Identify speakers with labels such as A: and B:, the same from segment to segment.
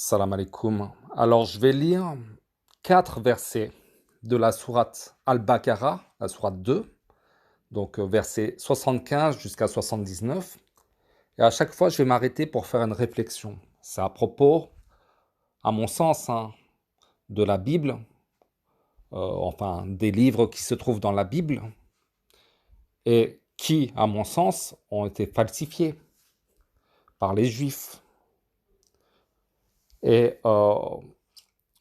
A: Salam alaikum. Alors, je vais lire 4 versets de la sourate Al-Baqarah, la sourate 2, donc versets 75 jusqu'à 79. Et à chaque fois, je vais m'arrêter pour faire une réflexion. C'est à propos, à mon sens, de la Bible, enfin des livres qui se trouvent dans la Bible et qui, à mon sens, ont été falsifiés par les Juifs. Et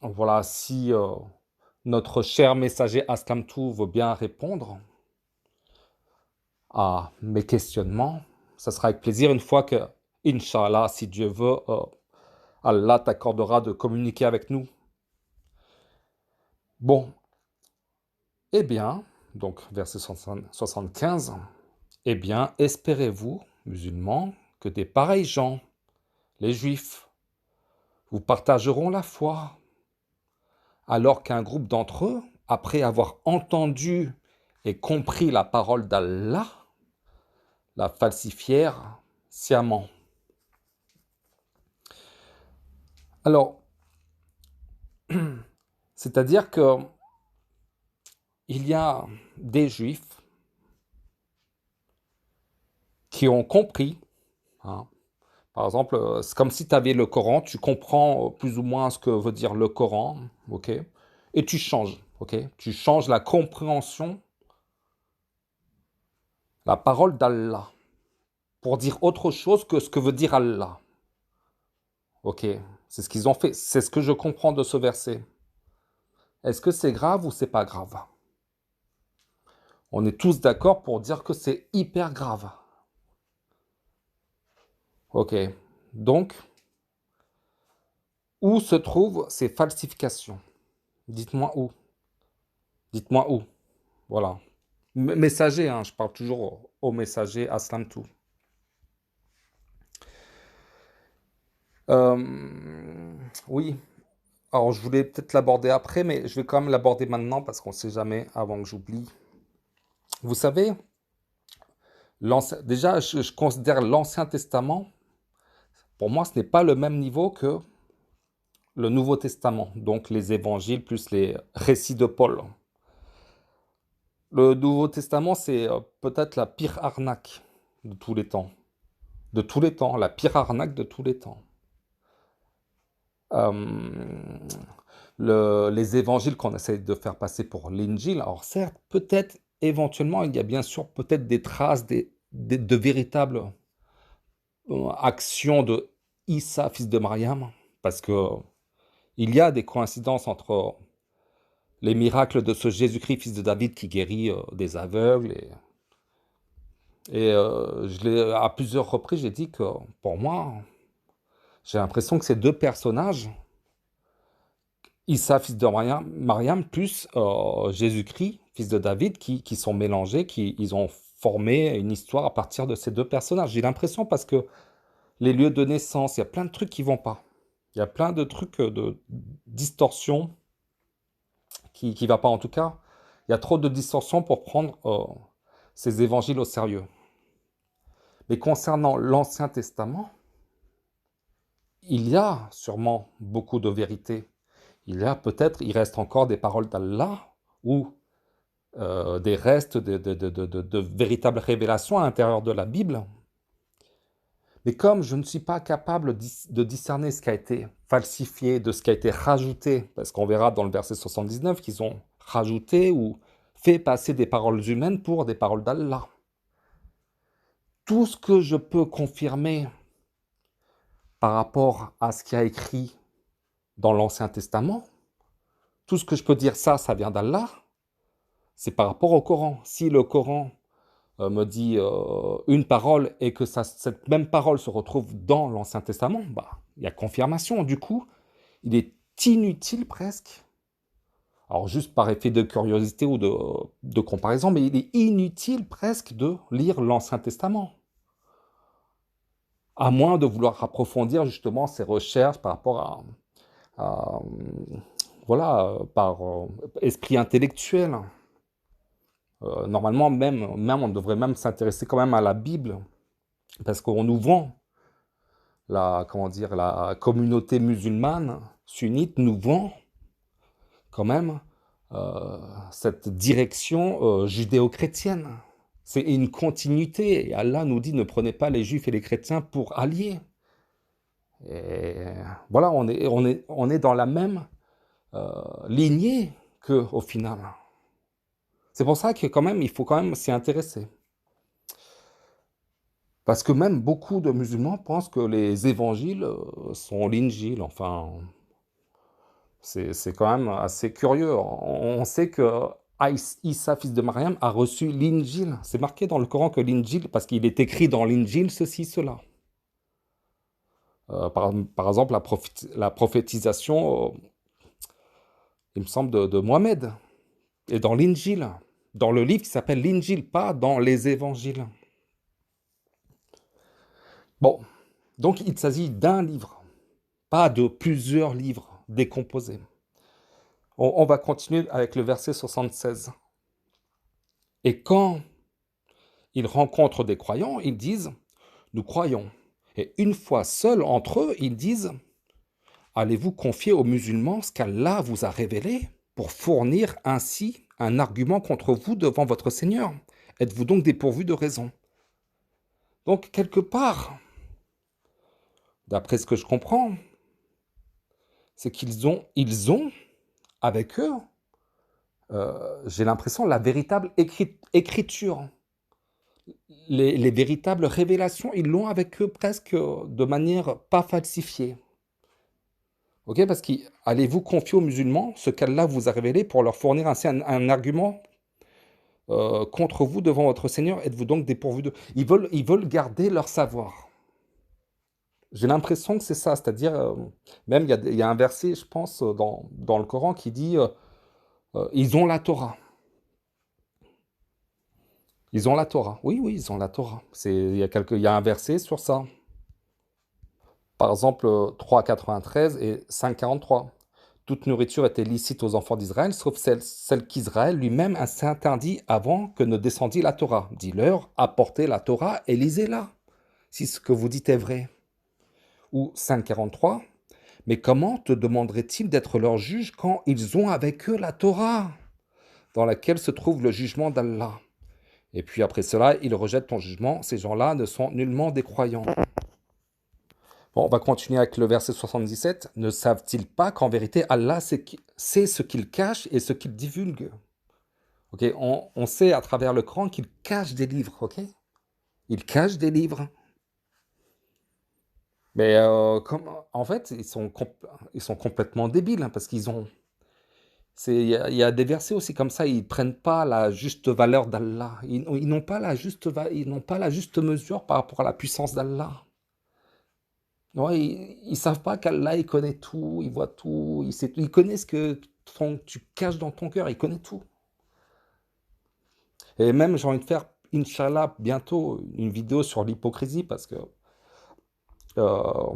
A: voilà, si notre cher messager Aslamtou veut bien répondre à mes questionnements, ça sera avec plaisir une fois que, Inch'Allah, si Dieu veut, Allah t'accordera de communiquer avec nous. Bon, eh bien, donc verset 75, eh bien, espérez-vous, musulmans, que des pareils gens, les juifs, vous partageront la foi, alors qu'un groupe d'entre eux, après avoir entendu et compris la parole d'Allah, la falsifièrent sciemment. Alors, c'est-à-dire que il y a des juifs qui ont compris, hein. Par exemple, c'est comme si tu avais le Coran, tu comprends plus ou moins ce que veut dire le Coran, ok? Et tu changes, ok? Tu changes la compréhension, la parole d'Allah, pour dire autre chose que ce que veut dire Allah, ok? C'est ce qu'ils ont fait, c'est ce que je comprends de ce verset. Est-ce que c'est grave ou c'est pas grave? On est tous d'accord pour dire que c'est hyper grave. Ok. Donc, où se trouvent ces falsifications? Dites-moi où. Dites-moi où. Voilà. Messager, hein, je parle toujours au messager Aslam tout. Oui. Alors, je voulais peut-être l'aborder après, mais je vais quand même l'aborder maintenant parce qu'on ne sait jamais avant que j'oublie. Vous savez, déjà, je considère l'Ancien Testament, pour moi, ce n'est pas le même niveau que le Nouveau Testament, donc les évangiles plus les récits de Paul. Le Nouveau Testament, c'est peut-être la pire arnaque de tous les temps. De tous les temps, la pire arnaque de tous les temps. Euh, les évangiles qu'on essaie de faire passer pour l'Injil, alors certes, peut-être, éventuellement, il y a bien sûr peut-être des traces de véritables actions de Issa, fils de Mariam, parce que il y a des coïncidences entre les miracles de ce Jésus-Christ, fils de David, qui guérit des aveugles. À plusieurs reprises, j'ai dit que pour moi, j'ai l'impression que ces deux personnages, Issa, fils de Mariam, plus Jésus-Christ, fils de David, qui sont mélangés, ils ont formé une histoire à partir de ces deux personnages. J'ai l'impression parce que les lieux de naissance, il y a plein de trucs qui vont pas. Il y a plein de trucs de distorsion qui va pas. En tout cas, il y a trop de distorsion pour prendre ces évangiles au sérieux. Mais concernant l'Ancien Testament, il y a sûrement beaucoup de vérité. Il reste encore des paroles d'Allah ou des restes de véritables révélations à l'intérieur de la Bible. Mais comme je ne suis pas capable de discerner ce qui a été falsifié de ce qui a été rajouté, parce qu'on verra dans le verset 79 qu'ils ont rajouté ou fait passer des paroles humaines pour des paroles d'Allah. Tout ce que je peux confirmer par rapport à ce qui a écrit dans l'Ancien Testament, tout ce que je peux dire ça vient d'Allah, c'est par rapport au Coran. Si le Coran me dit une parole et que cette même parole se retrouve dans l'Ancien Testament, bah, il y a confirmation. Du coup, il est inutile presque, alors juste par effet de curiosité ou de comparaison, mais il est inutile presque de lire l'Ancien Testament, à moins de vouloir approfondir justement ses recherches par rapport voilà, par esprit intellectuel. Normalement, on devrait même s'intéresser quand même à la Bible, parce qu'on nous vend comment dire, la communauté musulmane sunnite nous vend quand même euh, cette direction judéo-chrétienne. C'est une continuité. Et Allah nous dit ne prenez pas les juifs et les chrétiens pour alliés. Et voilà, on est dans la même lignée qu'eux au final. C'est pour ça que quand même, il faut quand même s'y intéresser. Parce que même beaucoup de musulmans pensent que les évangiles sont l'injil. Enfin, c'est quand même assez curieux. On sait que Issa, fils de Mariam, a reçu l'injil. C'est marqué dans le Coran que l'injil, parce qu'il est écrit dans l'injil ceci, cela. Par exemple, la prophétisation, il me semble, de Mohamed. Et dans l'injil, dans le livre qui s'appelle l'injil, pas dans les évangiles. Bon, donc il s'agit d'un livre, pas de plusieurs livres décomposés. On va continuer avec le verset 76. Et quand ils rencontrent des croyants, ils disent, nous croyons. Et une fois seuls entre eux, ils disent, allez-vous confier aux musulmans ce qu'Allah vous a révélé pour fournir ainsi un argument contre vous devant votre Seigneur? Êtes-vous donc dépourvus de raison? Donc, quelque part, d'après ce que je comprends, c'est qu'ils ont avec eux, j'ai l'impression, la véritable écriture. Les véritables révélations, ils l'ont avec eux presque de manière pas falsifiée. Ok, parce qu'allez-vous confier aux musulmans ce qu'Allah vous a révélé pour leur fournir ainsi un argument contre vous devant votre Seigneur? Êtes-vous donc dépourvus de... Ils veulent garder leur savoir. J'ai l'impression que c'est ça, c'est-à-dire, même il y a un verset, je pense, dans le Coran qui dit, ils ont la Torah. Ils ont la Torah. Oui, oui, ils ont la Torah. Il y a un verset sur ça. Par exemple, 3,93 et 5,43. Toute nourriture était licite aux enfants d'Israël, sauf celle qu'Israël lui-même s'est interdit avant que ne descendît la Torah. Dis-leur, apportez la Torah et lisez-la, si ce que vous dites est vrai. Ou 5,43. Mais comment te demanderaient-ils d'être leur juge quand ils ont avec eux la Torah, dans laquelle se trouve le jugement d'Allah? Et puis après cela, ils rejettent ton jugement. Ces gens-là ne sont nullement des croyants. Bon, on va continuer avec le verset 77. Ne savent-ils pas qu'en vérité, Allah sait ce qu'il cache et ce qu'il divulgue? Ok, on sait à travers le Coran qu'il cache des livres, ok? Il cache des livres. Mais en fait, ils sont complètement débiles, hein, parce qu'ils ont... Il y a des versets aussi comme ça, ils prennent pas la juste valeur d'Allah. Ils n'ont pas ils n'ont pas la juste mesure par rapport à la puissance d'Allah. Ouais, ils savent pas qu'Allah, il connaît tout, il voit tout, il connaît ce que tu caches dans ton cœur, il connaît tout. Et même, j'ai envie de faire, Inch'Allah, bientôt, une vidéo sur l'hypocrisie, parce que, euh,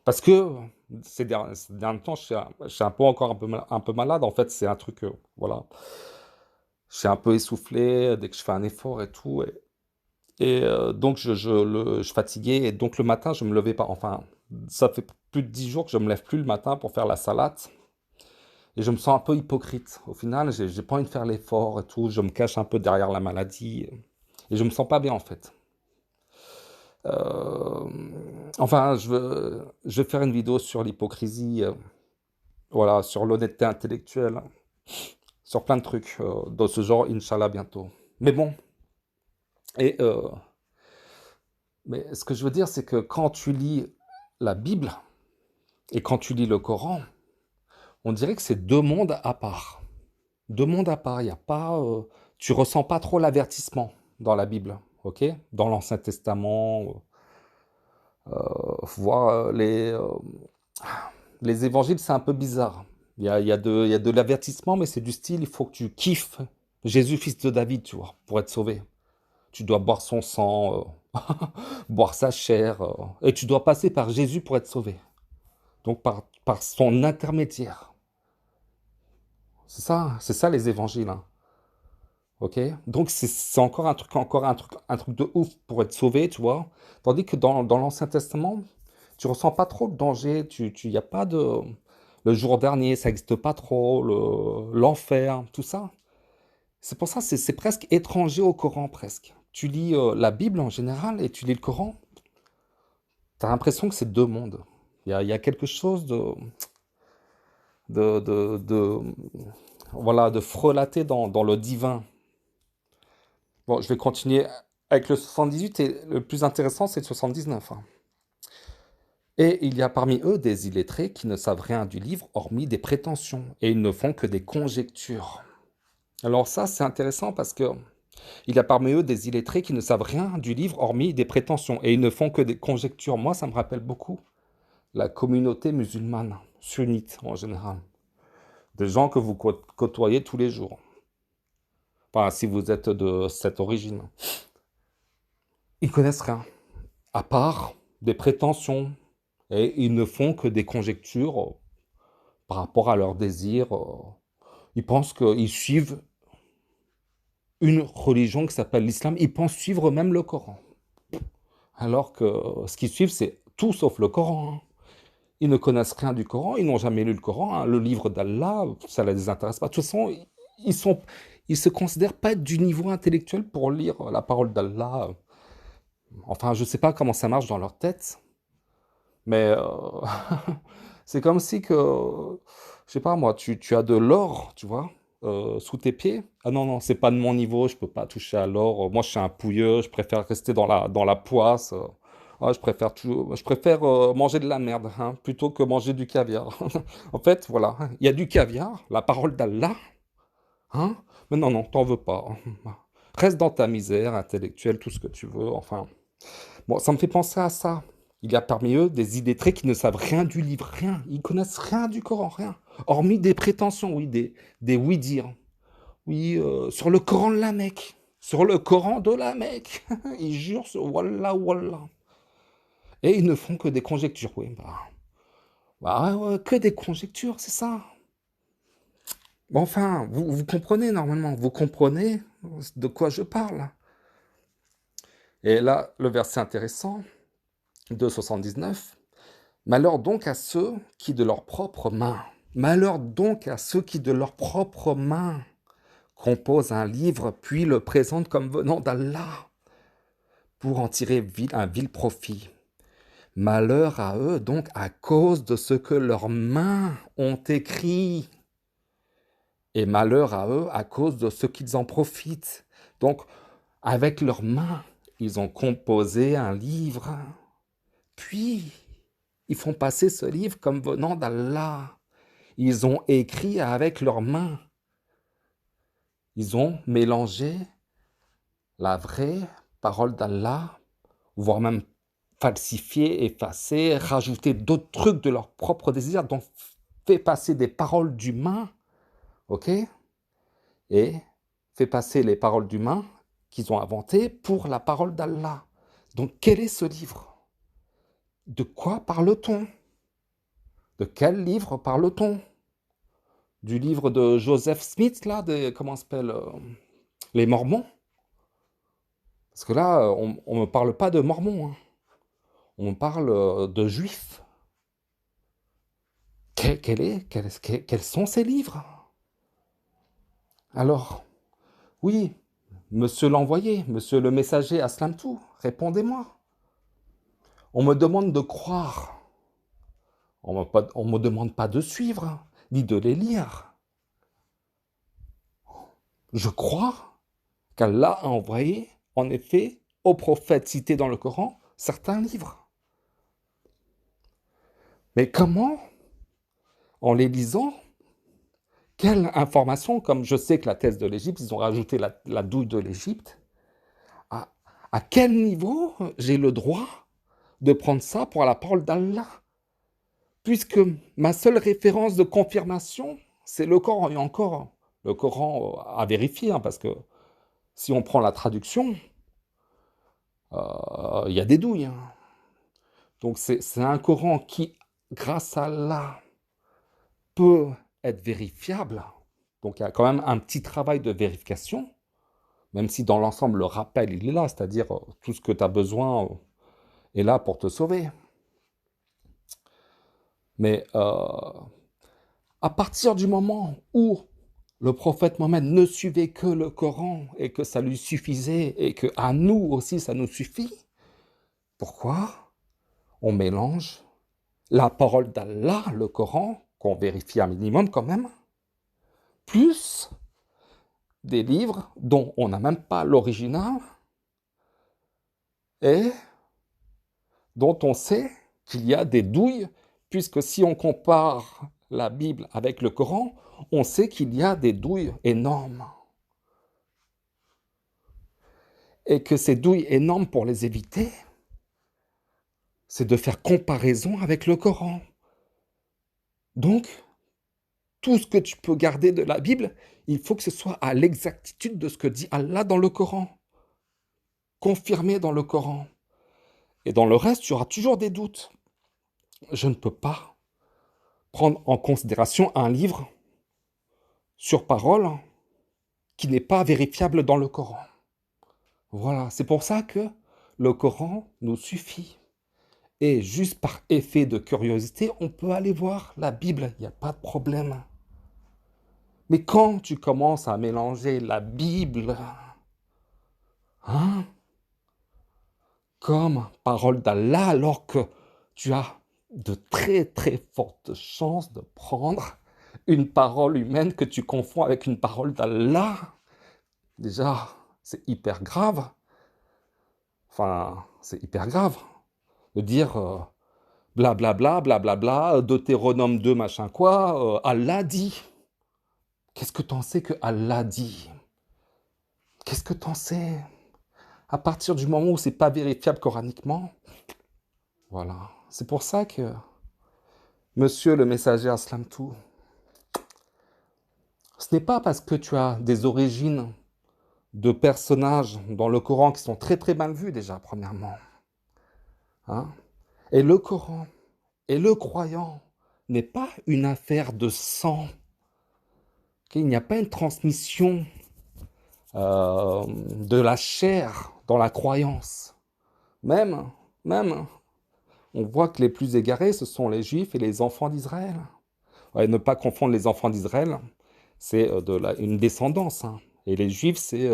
A: parce que ces derniers temps, je suis un peu encore un peu malade, en fait, c'est un truc, voilà, je suis un peu essoufflé dès que je fais un effort et tout, et donc je suis fatigué, et donc le matin, je me levais pas, enfin, ça fait plus de 10 jours que je me lève plus le matin pour faire la salade. Et je me sens un peu hypocrite. Au final, j'ai pas envie de faire l'effort et tout. Je me cache un peu derrière la maladie. Et je me sens pas bien, en fait. Euh, enfin, je vais faire une vidéo sur l'hypocrisie, voilà, sur l'honnêteté intellectuelle, sur plein de trucs de ce genre, Inch'Allah, bientôt. Mais bon, et, mais ce que je veux dire, c'est que quand tu lis la Bible et quand tu lis le Coran, on dirait que c'est deux mondes à part. Deux mondes à part. Il y a pas, tu ressens pas trop l'avertissement dans la Bible, ok? Dans l'Ancien Testament, voir les évangiles, c'est un peu bizarre. Il y a de l'avertissement, mais c'est du style, il faut que tu kiffes Jésus, fils de David, tu vois, pour être sauvé. Tu dois boire son sang, boire sa chair, et tu dois passer par Jésus pour être sauvé. Donc par son intermédiaire. C'est ça les évangiles, hein. ok? Donc c'est encore un truc de ouf pour être sauvé, tu vois? Tandis que dans l'Ancien Testament, tu ressens pas trop le danger, y a pas de... Le jour dernier, ça n'existe pas trop, l'enfer, tout ça. C'est pour ça, c'est presque étranger au Coran, presque. Tu lis la Bible en général et tu lis le Coran, tu as l'impression que c'est deux mondes. Il y a quelque chose de voilà, de frelaté dans le divin. Bon, je vais continuer avec le 78 et le plus intéressant, c'est le 79, hein. Et il y a parmi eux des illettrés qui ne savent rien du livre, hormis des prétentions, et ils ne font que des conjectures. Alors ça, c'est intéressant parce que il y a parmi eux des illettrés qui ne savent rien du livre, hormis des prétentions, et ils ne font que des conjectures. Moi, ça me rappelle beaucoup la communauté musulmane, sunnite en général, des gens que vous côtoyez tous les jours. Enfin, si vous êtes de cette origine. Ils connaissent rien, à part des prétentions, et ils ne font que des conjectures par rapport à leurs désirs. Ils pensent qu'ils suivent une religion qui s'appelle l'islam. Ils pensent suivre même le Coran. Alors que ce qu'ils suivent, c'est tout sauf le Coran, hein. Ils ne connaissent rien du Coran, ils n'ont jamais lu le Coran, hein. Le livre d'Allah, ça ne les intéresse pas. De toute façon, ils sont, ils se considèrent pas être du niveau intellectuel pour lire la parole d'Allah. Enfin, je ne sais pas comment ça marche dans leur tête, mais c'est comme si que, je sais pas moi, tu as de l'or, tu vois, sous tes pieds. Ah non, non, c'est pas de mon niveau, je peux pas toucher à l'or. Moi, je suis un pouilleux, je préfère rester dans la poisse. Ah, je préfère manger de la merde, hein, plutôt que manger du caviar. En fait, voilà, il y a du caviar, la parole d'Allah, hein, mais non, non, t'en veux pas. Reste dans ta misère intellectuelle, tout ce que tu veux, enfin. Bon, ça me fait penser à ça. Il y a parmi eux des illettrés qui ne savent rien du livre, rien. Ils connaissent rien du Coran, rien. Hormis des prétentions, oui, des oui-dire. Oui, sur le Coran de la Mecque. Sur le Coran de la Mecque. Ils jurent sur Wallah, Wallah. Et ils ne font que des conjectures, oui. Bah ouais, ouais, que des conjectures, c'est ça. Bon, enfin, vous comprenez normalement. Vous comprenez de quoi je parle. Et là, le verset intéressant, 2,79. Malheur donc à ceux qui de leurs propres mains, malheur donc à ceux qui de leurs propres mains composent un livre puis le présentent comme venant d'Allah pour en tirer un vil profit. Malheur à eux donc à cause de ce que leurs mains ont écrit et malheur à eux à cause de ce qu'ils en profitent. Donc avec leurs mains, ils ont composé un livre, puis ils font passer ce livre comme venant d'Allah. Ils ont écrit avec leurs mains. Ils ont mélangé la vraie parole d'Allah, voire même falsifié, effacé, rajouté d'autres trucs de leur propre désir, donc fait passer des paroles d'humains, ok? Et fait passer les paroles d'humains qu'ils ont inventées pour la parole d'Allah. Donc quel est ce livre? De quoi parle-t-on? De quel livre parle-t-on? Du livre de Joseph Smith, là, comment ça s'appelle, les Mormons? Parce que là, on ne me parle pas de Mormons, hein. On me parle de Juifs. Quels sont ces livres? Alors, oui, monsieur l'envoyé, monsieur le messager Aslamtou, répondez-moi. On me demande de croire. On me demande pas de suivre, ni de les lire. Je crois qu'Allah a envoyé, en effet, aux prophètes cités dans le Coran, certains livres. Mais comment, en les lisant, quelle information, comme je sais que la thèse de l'Égypte, ils ont rajouté la douille de l'Égypte, à, à quel niveau j'ai le droit de prendre ça pour la parole d'Allah? Puisque ma seule référence de confirmation, c'est le Coran. Et encore, le Coran à vérifier, hein, parce que si on prend la traduction, il y a des douilles, hein. Donc c'est un Coran qui, grâce à Allah, peut être vérifiable. Donc il y a quand même un petit travail de vérification. Même si dans l'ensemble, le rappel, il est là, c'est-à-dire tout ce que tu as besoin est là pour te sauver. Mais à partir du moment où le prophète Mohammed ne suivait que le Coran et que ça lui suffisait et que à nous aussi ça nous suffit, pourquoi on mélange la parole d'Allah, le Coran, qu'on vérifie un minimum quand même, plus des livres dont on n'a même pas l'original et dont on sait qu'il y a des douilles, puisque si on compare la Bible avec le Coran, on sait qu'il y a des douilles énormes. Et que ces douilles énormes, pour les éviter, c'est de faire comparaison avec le Coran. Donc, tout ce que tu peux garder de la Bible, il faut que ce soit à l'exactitude de ce que dit Allah dans le Coran, confirmé dans le Coran. Et dans le reste, tu auras toujours des doutes. Je ne peux pas prendre en considération un livre sur parole qui n'est pas vérifiable dans le Coran. Voilà, c'est pour ça que le Coran nous suffit. Et juste par effet de curiosité, on peut aller voir la Bible, il n'y a pas de problème. Mais quand tu commences à mélanger la Bible, hein, comme parole d'Allah, alors que tu as de très très fortes chances de prendre une parole humaine que tu confonds avec une parole d'Allah, déjà, c'est hyper grave. Enfin, c'est hyper grave de dire blablabla, blablabla, Deutéronome 2, machin quoi, Allah dit. Qu'est-ce que t'en sais que Allah dit? Qu'est-ce que t'en sais? À partir du moment où c'est pas vérifiable coraniquement, voilà. C'est pour ça que, monsieur le messager Aslam tout, ce n'est pas parce que tu as des origines de personnages dans le Coran qui sont très très mal vus déjà, premièrement. Hein? Et le Coran et le croyant n'est pas une affaire de sang. Okay? Il n'y a pas une transmission de la chair dans la croyance. Même, on voit que les plus égarés, ce sont les Juifs et les enfants d'Israël. Ouais, ne pas confondre les enfants d'Israël, c'est une descendance. Hein. Et les Juifs, c'est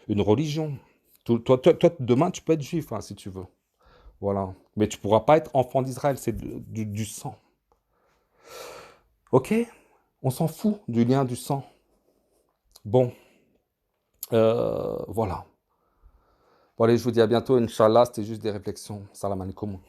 A: une religion. Toi, demain, tu peux être juif, hein, si tu veux. Voilà. Mais tu ne pourras pas être enfant d'Israël, c'est du sang. Ok? On s'en fout du lien du sang. Bon, voilà. Bon, allez, je vous dis à bientôt, Inch'Allah, c'était juste des réflexions. Salam alaikum.